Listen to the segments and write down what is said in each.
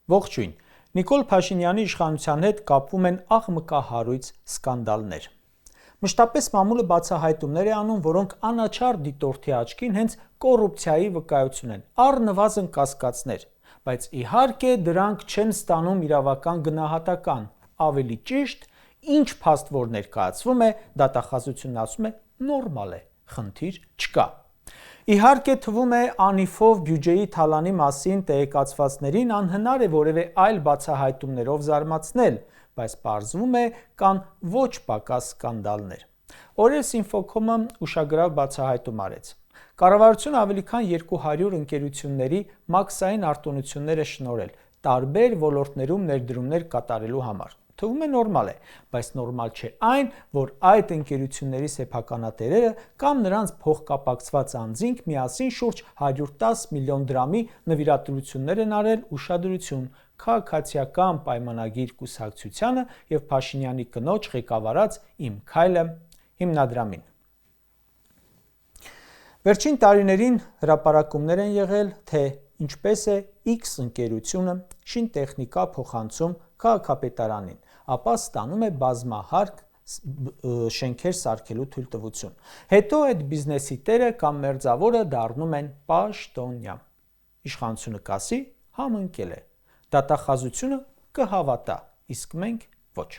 Ողջույն, Նիկոլ Փաշինյանի իշխանության հետ կապվում են աղմկահարույց սկանդալներ։ Մշտապես մամուլը բացահայտումներ է անում, որոնք անաչառ դիտորդի աչքին հենց կոռուպցիայի վկայություն են, առնվազն կասկածներ, բայց իհարկե դրանք չեն ստանում իրավական գնահատական, ավելի ճիշտ, ինչ փաստ որ ներկայացվում է, դատախազությունն ասում է նորմալ է, խնդիր չկա։ Իհարկե թվում է անիֆով բյուջեի թալանի մասին տեղեկացվածներին անհնար է որևէ այլ բացահայտումներով զարմացնել, բայց պարզվում է կան ոչ պակաս սկանդալներ։ Օրերս Infocom-ը ուշագրավ բացահայտում արեց։ Կառավարությունը ավելի քան 200 ընկերությունների մաքսային արտոնություններ է շնորհել տարբեր ոլորտներում ներդրումներ կատարելու համար։ Թվում է նորմալ է, բայց նորմալ չէ այն, որ այդ ընկերությունների սեփականատերերը կամ նրանց փոխկապակցված անձինք միասին շուրջ 110 միլիոն դրամի նվիրատվություններ են արել ուշադրություն քաղաքացիական պայմանագիր կուսակցությանը եւ Փաշինյանի կնոջ ղեկավարած «Իմ քայլը» հիմնադրամին։ Վերջին տարիներին հրապարակումներ են եղել, թե ինչպես է X ընկերությունը շինտեխնիկա փոխանցում քաղաքապետարանին, ապա ստանում է բազմահարկ շենքեր սարքելու թույլտվություն։ Հետո այդ բիզնեսի տերը կամ մերձավորը դառնում են պաշտոնյա։ Իշխանությունը կասի համընկել է, դատախազությունը կհավատա, իսկ մենք ոչ։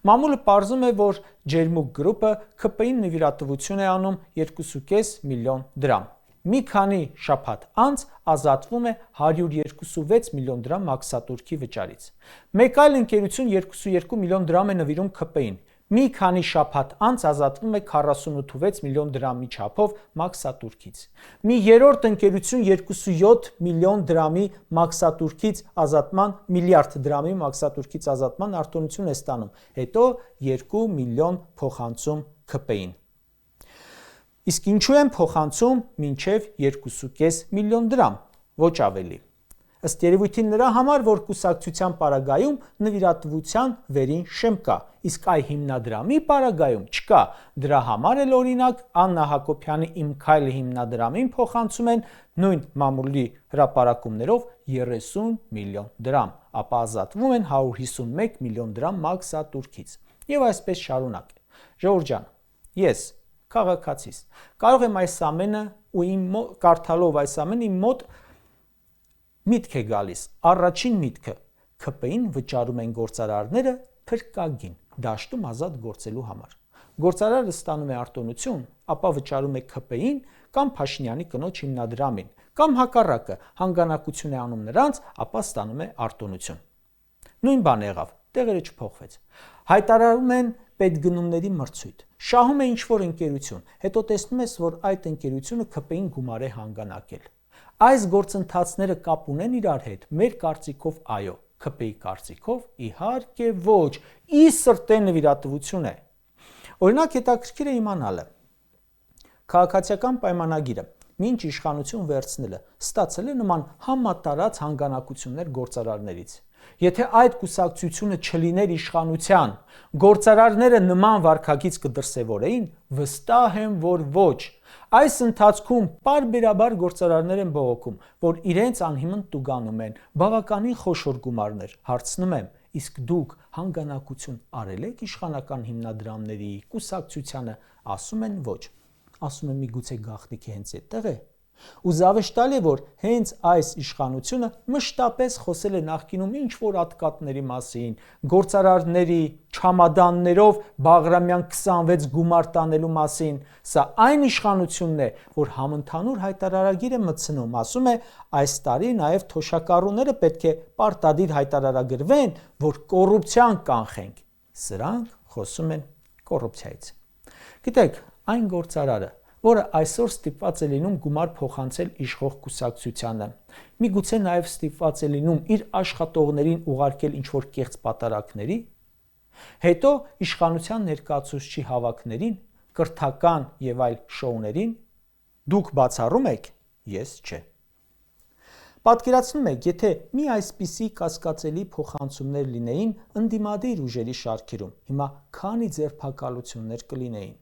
Մամուլը պարզում է, որ Ջերմուկ գրուպը ՔՊ-ին նվիրատվություն է անում 2.5 միլիոն դրամ։ Մի քանի շաբաթ անց ազատվում է 126 միլիոն դրամ մաքսատուրքի վճարից։ Մեկ այլ ընկերություն 2.2 միլիոն դրամ է նվիրում ՔՊ-ին։ Մի քանի շաբաթ անց ազատվում է 48 միլիոն դրամի չափով մաքսատուրքից։ Մի երրորդ ընկերություն 2.7 միլիոն դրամի մաքսատուրքից ազատման միլիարդ դրամի մաքսատուրքից ազատման արտոնություն է ստանում, հետո 2 միլիոն փոխանցում ՔՊ-ին։ Իսկ ինչու են փոխանցում մինչև 2.5 միլիոն դրամ, ոչ ավելի։ Ըստ երևույթին նրա համար, որ կուսակցության պարագայում նվիրատվության վերին շեմ կա, իսկ այ հիմնադրամի պարագայում չկա։ Դրա համար էլ օրինակ Աննա Հակոբյանի «Իմ քայլը» հիմնադրամին փոխանցում են նույն մամուլի հրապարակումներով 30 միլիոն դրամ, ապա ազատվում են 151 միլիոն դրամ մաքսատուրքից։ Եվ այսպես շարունակ։ Ժողովուրդ ջան, ես քաղաքացիս կարող եմ այս ամենը ու կարդալով այս ամենը իմ մոտ միտք է գալիս, առաջին միտքը ՔՊ-ին վճարում են գործարարները փրկագին, դաշտում ազատ գործելու համար։ Գործարարը ստանում է արտոնություն, ապա վճարում է ՔՊ-ին կամ Փաշինյանի կնոջ հիմնադրամին, կամ հակառակը, հանգանակություն է անում նրանց, ապա ստանում է արտոնություն։ Նույն բան եղավ, տեղերը չփոխվեց։ Հայտարարում են պետգնումների մրցույթ, շահում է ինչ-որ ընկերություն, հետո տեսնում ես, որ այդ ընկերությունը ՔՊ-ին գումար է հանգանակել։ Այս գործընթացները կապ ունեն իրար հետ, մեր կարծիքով այո, ՔՊ-ի կարծիքով իհարկե ոչ, ի սրտե նվիրատվություն է։ Օրինակ հետաքրքիր է իմանալը։ Քաղաքացիական պայմանագիրը մինչ իշխանություն վերցնելը ստացել է նման համատարած հանգանակություններ գործարարներից։ Եթե այդ կուսակցությունը չլիներ իշխանության, գործարարները նման վարքագիծ կդրսևորեին, վստահ եմ, որ ոչ։ Այս ընթացքում պարբերաբար գործարարներ են բողոքում, որ իրենց անհիմն տուգանում են, բավականին խոշոր գումարներ, հարցնում եմ, իսկ դուք հանգանակություն արել եք իշխանական հիմնադրամների, կուսակցությանը, ասում են ոչ, ասում եմ միգուցե գաղտնիքը հենց այդտեղ է։ Ու զավեշտալի է, որ հենց այս իշխանությունը մշտապես խոսել է նախկինում ինչ-որ ատկատների մասին, գործարարների չամադաններով Բաղրամյան 26 գումար տանելու մասին։ Սա այն իշխանությունն է, որ համընդհանուր հայտարարագիր է մտցնում, ասում է այս տարի նաև թոշակառուները պետք է պարտադիր հայտարարագրվեն, որ կոռուպցիան կանխենք։ Սրանք խոսում են կոռուպցիայից։ Գիտեք, այն գործարարը, որը այսօր ստիպված է լինում գումար փոխանցել իշխող կուսակցությանը, միգուցե նաև ստիպված է լինում իր աշխատողներին ուղարկել ինչ-որ կեղծ պատարակների, հետո իշխանության ներկայացուցչի հավաքներին, կրթական եւ այլ շոուներին, դուք բացառում եք, ես չէ։ Պատկերացնում եք, եթե մի այսպիսի կասկածելի փոխանցումներ լինեին ընդդիմադիր ուժերի շարքերում, հիմա քանի ձերբակալություններ կլինեին։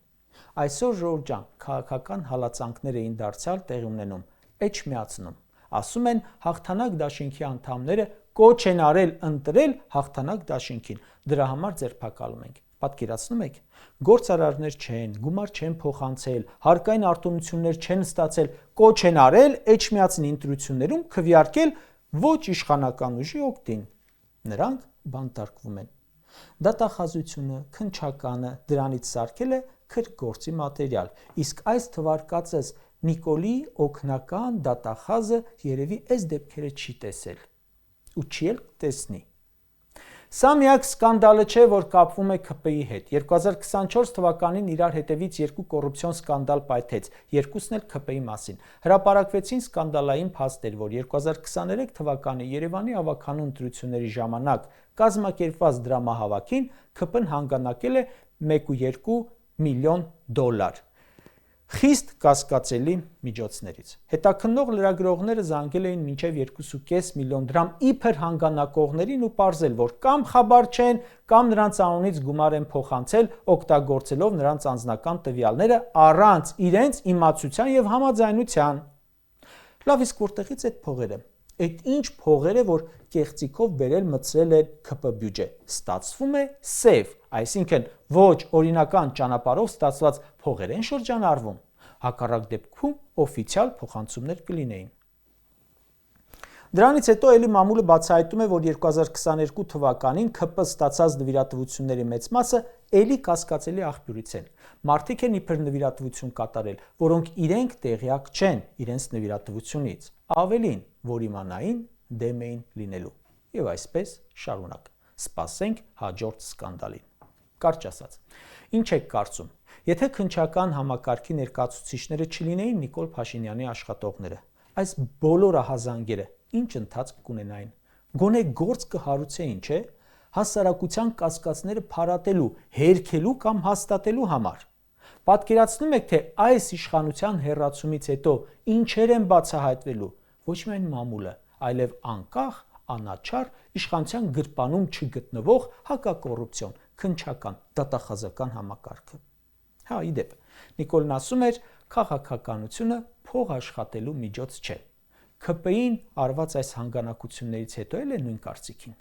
Այսօր ժողովուրդ ջան, քաղաքական հալածանքներ էին դարձյալ տեղի ունենում, էջմիածնում։ Ասում են հաղթանակ դաշինքի անդամները կոչ են արել ընտրել հաղթանակ դաշինքին։ Դրա համար ձերբակալում ենք։ Պատկերացնում եք, գործարարներ չեն, գումար չեն փոխանցել, հարկային արտոնություններ չեն ստացել, կոչ են արել Էջմիածնի ընտրություններում քվեարկել ոչ իշխանական ուժի օգտին։ Նրանք բանտարկվում են։ Դատախազությունը, քննչականը դրանից սարքել է քրգործի մատերիալ, իսկ այս թվարկածս Նիկոլի օգնական դատախազը երևի այս դեպքերը չի տեսել ու չի էլ տեսնի։ Սա միակ սկանդալը չէ, որ կապվում է ՔՊ-ի հետ։ 2024 թվականին իրար հետևից երկու կոռուպցիոն սկանդալ պայթեց, երկուսն էլ ՔՊ-ի մասին։ Հրապարակվեցին սկանդալային փաստեր, որ 2023 թվականի Երևանի ավականու ընտրությունների ժամանակ կազմակերպված դրամահավաքին ՔՊ-ն հանգանակել է 1.2 միլիոն դոլար խիստ կասկածելի միջոցներից։ Հետաքննող լրագրողները զանգել էին մինչև 2.5 միլիոն դրամ իբր հանգանակողներին ու պարզել, որ կամ խաբար չեն, կամ նրանց անունից գումար են փոխանցել, օգտագործելով նրանց անձնական տվյալները առանց իրենց իմացության եւ համաձայնության։ Լավ, իսկ որտեղից այդ փողերը։ Այդ ինչ փողերը, որ կեղծիքով բերել մտցրել է ՔՊ բյուջե։ Ստացվում է սև, այսինքն ոչ օրինական ճանապարհով ստացված փողեր են շրջանառվում։ Հակառակ դեպքում օֆիցիալ փոխանցումներ կլինեին։ Դրանից հետո էլի մամուլը բացահայտում է, որ 2022 թվականին ՔՊ ստացած նվիրատվությունների մեծ մասը էլի կասկածելի աղբյուրից են։ Մարդիկ են իբր նվիրատվություն կատարել, որոնք իրենք տեղյակ չեն իրենց նվիրատվությունից։ Ավելին, որ իմանային, դեմ էին լինելու։ Եվ այսպես շարունակ։ Սպասենք հաջորդ սկանդալին։ Կարճ ասած, ինչ եք կարծում, եթե քննչական համակարգի ներկայացուցիչները չլինեին Նիկոլ Փաշինյանի աշխատողները, այս բոլոր ահազանգերը ինչ ընթացք կունենային։ Գոնե գործ կհարուցեին, չէ՞, հասարակության կասկածները փարատելու, հերքելու կամ հաստատելու համար։ Պատկերացնում եք, թե այս իշխանության հեռացումից հետո ինչեր են բացահայտվելու ոչ միայն մամուլը, այլև անկախ, անաչառ իշխանության գրպանում չգտնվող հակակոռուպցիոն, քննչական, դատախազական համակարգը։ Հա, ի դեպ, Նիկոլն ասում էր, քաղաքականությունը փող աշխատելու միջոց չէ։ ՔՊ-ին արված այս հանգանակություններից հետո էլ է նույն կարծիքին։